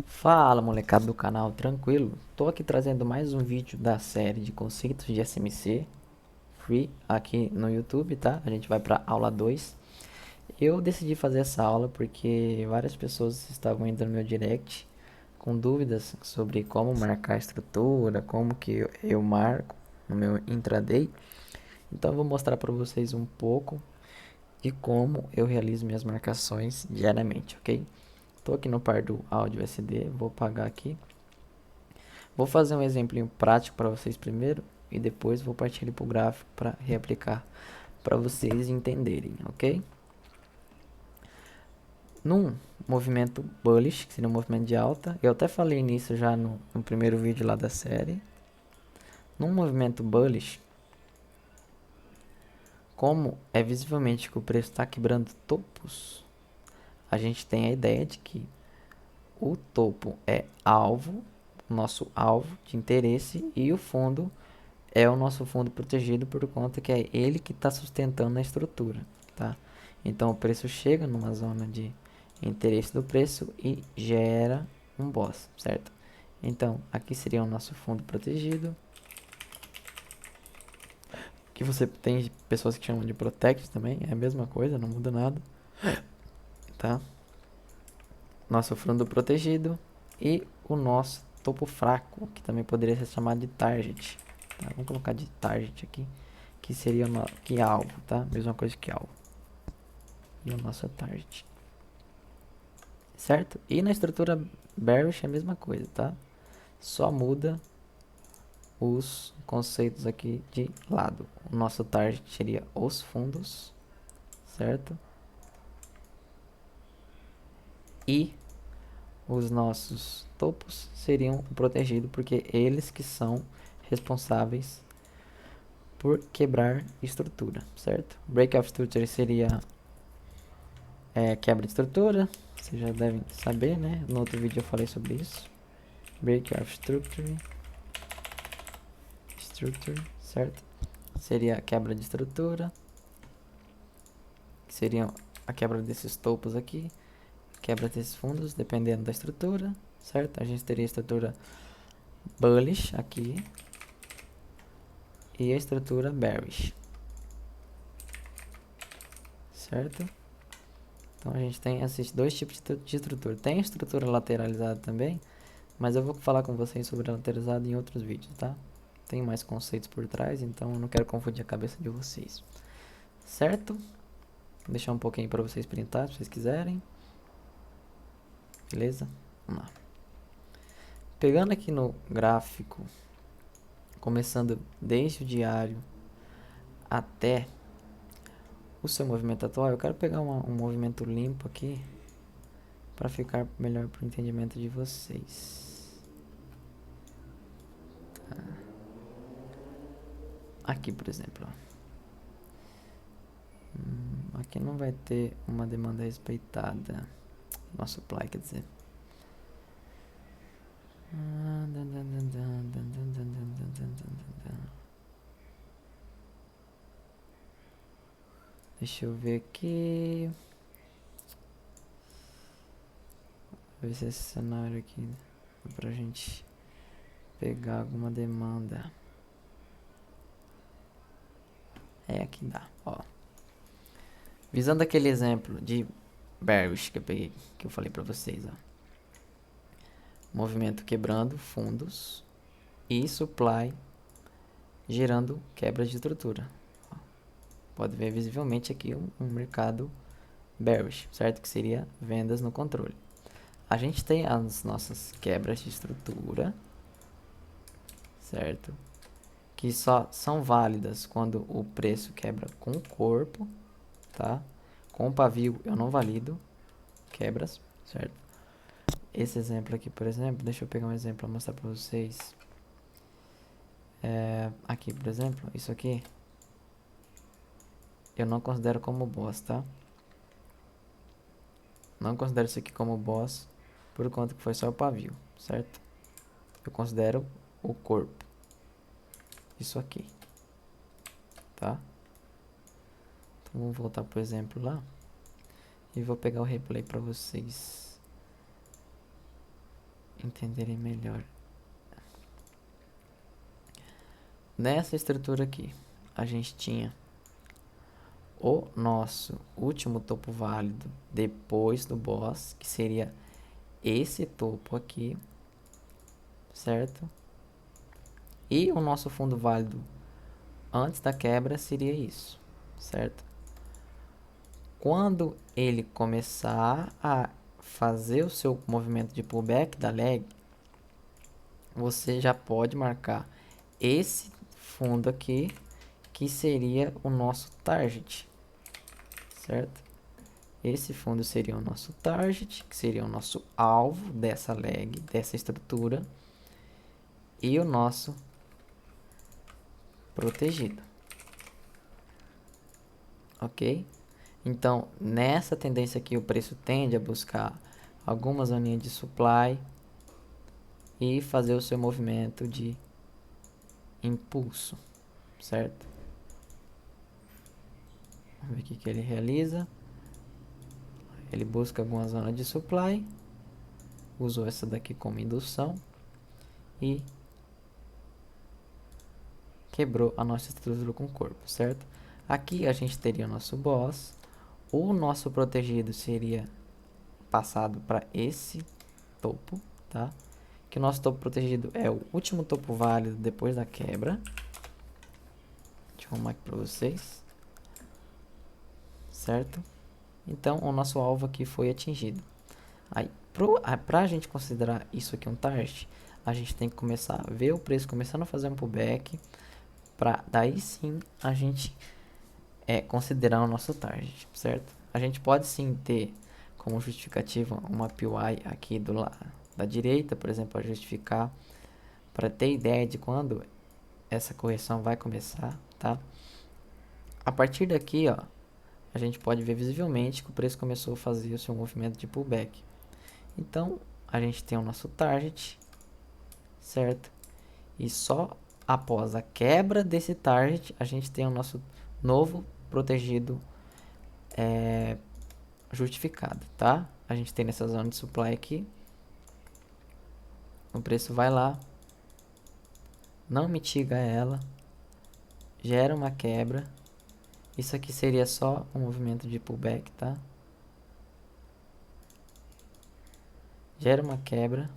Fala, molecada do canal, tranquilo? Tô aqui trazendo mais um vídeo da série de conceitos de SMC Free aqui no YouTube, tá? A gente vai para aula 2. Eu decidi fazer essa aula porque várias pessoas estavam indo no meu direct com dúvidas sobre como marcar a estrutura, como que eu marco no meu intraday. Então eu vou mostrar para vocês um pouco de como eu realizo minhas marcações diariamente, ok? Tô aqui no par do áudio SD, vou apagar aqui. Vou fazer um exemplo prático para vocês primeiro e depois vou partir para o gráfico para reaplicar para vocês entenderem, ok? Num movimento bullish, que seria um movimento de alta, eu até falei nisso já no primeiro vídeo lá da série. Num movimento bullish, como é visivelmente que o preço está quebrando topos, a gente tem a ideia de que o topo é alvo, nosso alvo de interesse, e o fundo é o nosso fundo protegido por conta que é ele que está sustentando a estrutura, tá? Então o preço chega numa zona de interesse do preço e gera um boss, certo? Então aqui seria o nosso fundo protegido, que você tem pessoas que chamam de protect também, é a mesma coisa, não muda nada, tá? Nosso fundo protegido e o nosso topo fraco, que também poderia ser chamado de target, tá? Vamos colocar de target aqui, que seria que alvo, tá? Mesma coisa que alvo. E o nosso target, certo? E na estrutura bearish é a mesma coisa, tá? Só muda os conceitos aqui de lado. O nosso target seria os fundos, certo? E os nossos topos seriam protegidos porque eles que são responsáveis por quebrar estrutura, certo? Break of structure seria quebra de estrutura, vocês já devem saber, né? No outro vídeo eu falei sobre isso. Break of structure, certo? Seria a quebra de estrutura, que seria a quebra desses topos aqui, quebra desses fundos, dependendo da estrutura, certo? A gente teria a estrutura bullish aqui e a estrutura bearish, certo? Então a gente tem esses dois tipos de estrutura. Tem a estrutura lateralizada também, mas eu vou falar com vocês sobre a lateralizada em outros vídeos, tá? Tem mais conceitos por trás, então eu não quero confundir a cabeça de vocês, certo? Vou deixar um pouquinho para vocês printar, se vocês quiserem. Beleza? Vamos lá. Pegando aqui no gráfico, começando desde o diário até o seu movimento atual, eu quero pegar um movimento limpo aqui para ficar melhor para o entendimento de vocês. Aqui, por exemplo, aqui não vai ter uma demanda respeitada. Nosso supply, quer dizer. Deixa eu ver aqui. Ver se esse cenário aqui dá pra gente pegar alguma demanda. É, aqui dá, ó. Visando aquele exemplo de bearish que eu peguei, que eu falei pra vocês, ó. Movimento quebrando fundos e supply gerando quebras de estrutura. Ó. Pode ver visivelmente aqui um mercado bearish, certo? Que seria vendas no controle. A gente tem as nossas quebras de estrutura, certo? Que só são válidas quando o preço quebra com o corpo, tá? Com o pavio eu não valido quebras, certo? Esse exemplo aqui, por exemplo, deixa eu pegar um exemplo para mostrar para vocês. Aqui, por exemplo, isso aqui eu não considero como boss, tá? Não considero isso aqui como boss por conta que foi só o pavio, certo? Eu considero o corpo, isso aqui, tá? Então vamos voltar pro exemplo lá e vou pegar o replay para vocês. entenderem melhor. Nessa estrutura aqui, a gente tinha o nosso último topo válido depois do boss, que seria esse topo aqui, certo? E o nosso fundo válido antes da quebra seria isso, certo? Quando ele começar a fazer o seu movimento de pullback da leg, você já pode marcar esse fundo aqui, que seria o nosso target, certo? Esse fundo seria o nosso target, que seria o nosso alvo dessa leg, dessa estrutura, e o nosso protegido, ok? Então, nessa tendência aqui, o preço tende a buscar algumas zoninhas de supply e fazer o seu movimento de impulso, certo? Vamos ver o que ele realiza. Ele busca alguma zona de supply, usou essa daqui como indução e quebrou a nossa estrutura com o corpo, certo? Aqui a gente teria o nosso boss, o nosso protegido seria passado para esse topo, tá? Que o nosso topo protegido é o último topo válido depois da quebra. Deixa eu arrumar aqui para vocês, certo? Então, o nosso alvo aqui foi atingido. Aí, para a gente considerar isso aqui um target, a gente tem que começar a ver o preço começando a fazer um pullback, para daí sim a gente considerar o nosso target, certo? A gente pode sim ter como justificativa uma PY aqui do lado da direita, por exemplo, para justificar, para ter ideia de quando essa correção vai começar, tá? A partir daqui, ó, a gente pode ver visivelmente que o preço começou a fazer o seu movimento de pullback. Então, a gente tem o nosso target, certo? E só após a quebra desse target, a gente tem o nosso novo protegido justificado, tá? A gente tem nessa zona de supply aqui. O preço vai lá, não mitiga ela, gera uma quebra. Isso aqui seria só um movimento de pullback, tá? Gera uma quebra.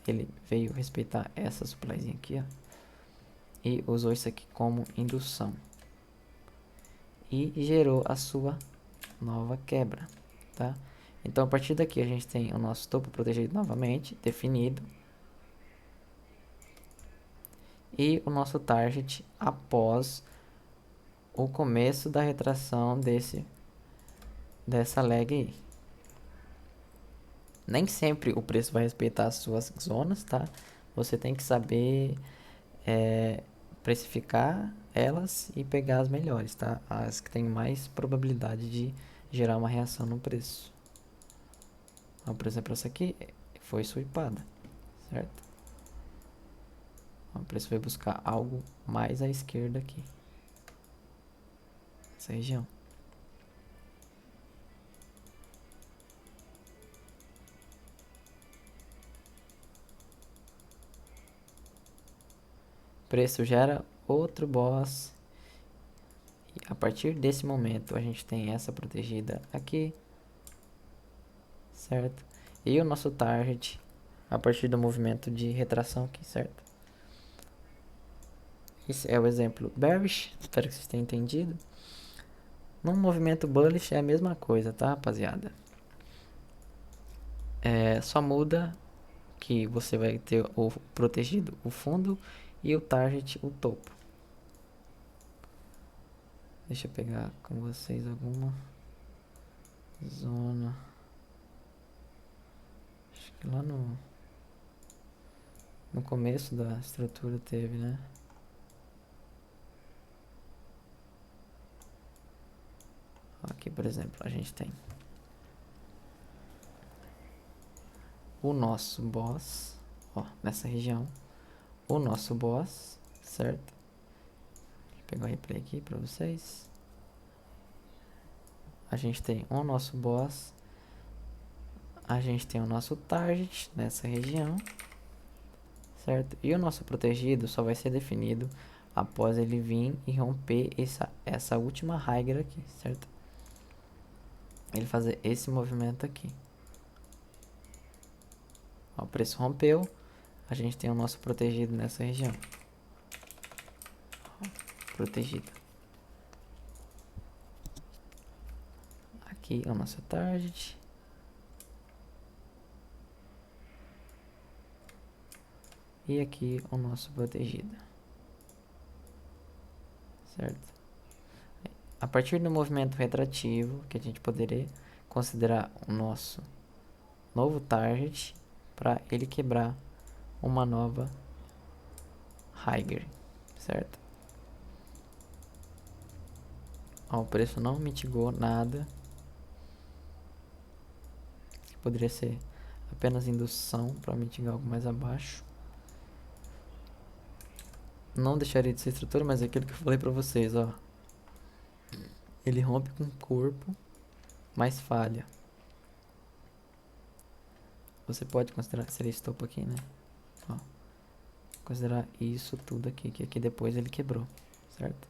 Ele veio respeitar essa supplyzinha aqui, ó, e usou isso aqui como indução. E gerou a sua nova quebra, tá? Então, a partir daqui, a gente tem o nosso topo protegido novamente, definido. E o nosso target após o começo da retração dessa leg aí. Nem sempre o preço vai respeitar as suas zonas, tá? Você tem que saber precificar elas e pegar as melhores, tá? As que têm mais probabilidade de gerar uma reação no preço. Então, por exemplo, essa aqui foi swipada, certo? Então, o preço vai buscar algo mais à esquerda aqui, essa região. O preço gera outro boss. E a partir desse momento, a gente tem essa protegida aqui, certo? E o nosso target a partir do movimento de retração aqui, certo? Esse é o exemplo bearish, espero que vocês tenham entendido. Num movimento bullish é a mesma coisa, tá, rapaziada? Só muda que você vai ter o protegido, o fundo, e o target, o topo. Deixa eu pegar com vocês alguma zona. Acho que lá no começo da estrutura teve, né? Aqui, por exemplo, a gente tem o nosso boss, ó, nessa região, o nosso boss, certo? Vou pegar o replay aqui para vocês. A gente tem o nosso boss a gente tem o nosso target nessa região, certo? E o nosso protegido só vai ser definido após ele vir e romper essa última regra aqui, certo? Ele fazer esse movimento aqui. Ó, o preço rompeu, a gente tem o nosso protegido nessa região. Ó, protegido. Aqui é o nosso target. E aqui o nosso protegido. Certo? A partir do movimento retrativo, que a gente poderia considerar o nosso novo target para ele quebrar uma nova higher, certo? Ó, o preço não mitigou nada. Poderia ser apenas indução para mitigar algo mais abaixo. Não deixaria de ser estrutura, mas é aquilo que eu falei para vocês, ó. Ele rompe com o corpo, mas falha. Você pode considerar, seria esse topo aqui, né? Ó, considerar isso tudo aqui, que aqui depois ele quebrou, certo?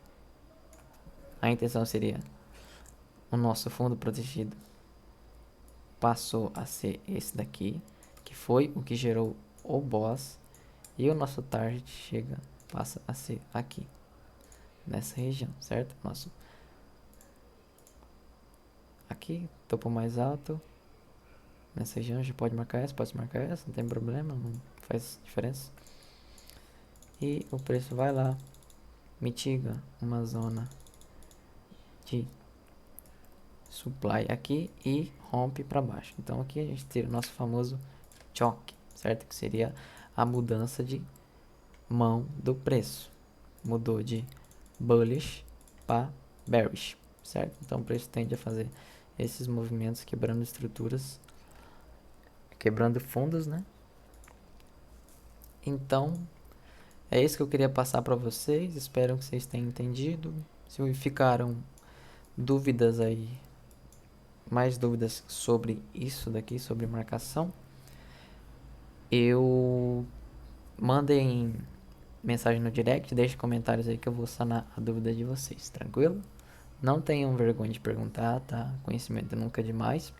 A intenção seria o nosso fundo protegido passou a ser esse daqui, que foi o que gerou o boss, e o nosso target passa a ser aqui, nessa região, certo? Nosso aqui, topo mais alto, nessa região a gente pode marcar essa, não tem problema, não faz diferença. E o preço vai lá, mitiga uma zona de supply aqui e rompe para baixo. Então aqui a gente tem o nosso famoso choque, certo? Que seria a mudança de mão do preço. Mudou de bullish para bearish, certo? Então o preço tende a fazer esses movimentos quebrando estruturas, quebrando fundos, né? Então é isso que eu queria passar para vocês. Espero que vocês tenham entendido. Se ficaram dúvidas aí, mais dúvidas sobre isso daqui, sobre marcação, mandem mensagem no direct, deixe comentários aí que eu vou sanar a dúvida de vocês, tranquilo? Não tenham vergonha de perguntar, tá? Conhecimento nunca é demais.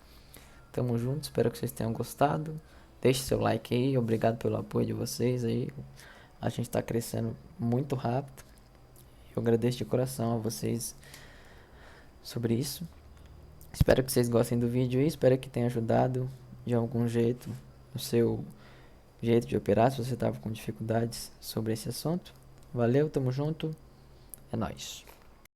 Tamo junto, espero que vocês tenham gostado. Deixe seu like aí, obrigado pelo apoio de vocês aí. A gente tá crescendo muito rápido. Eu agradeço de coração a vocês sobre isso. Espero que vocês gostem do vídeo e espero que tenha ajudado de algum jeito o seu jeito de operar, se você estava com dificuldades sobre esse assunto. Valeu, tamo junto, é nóis.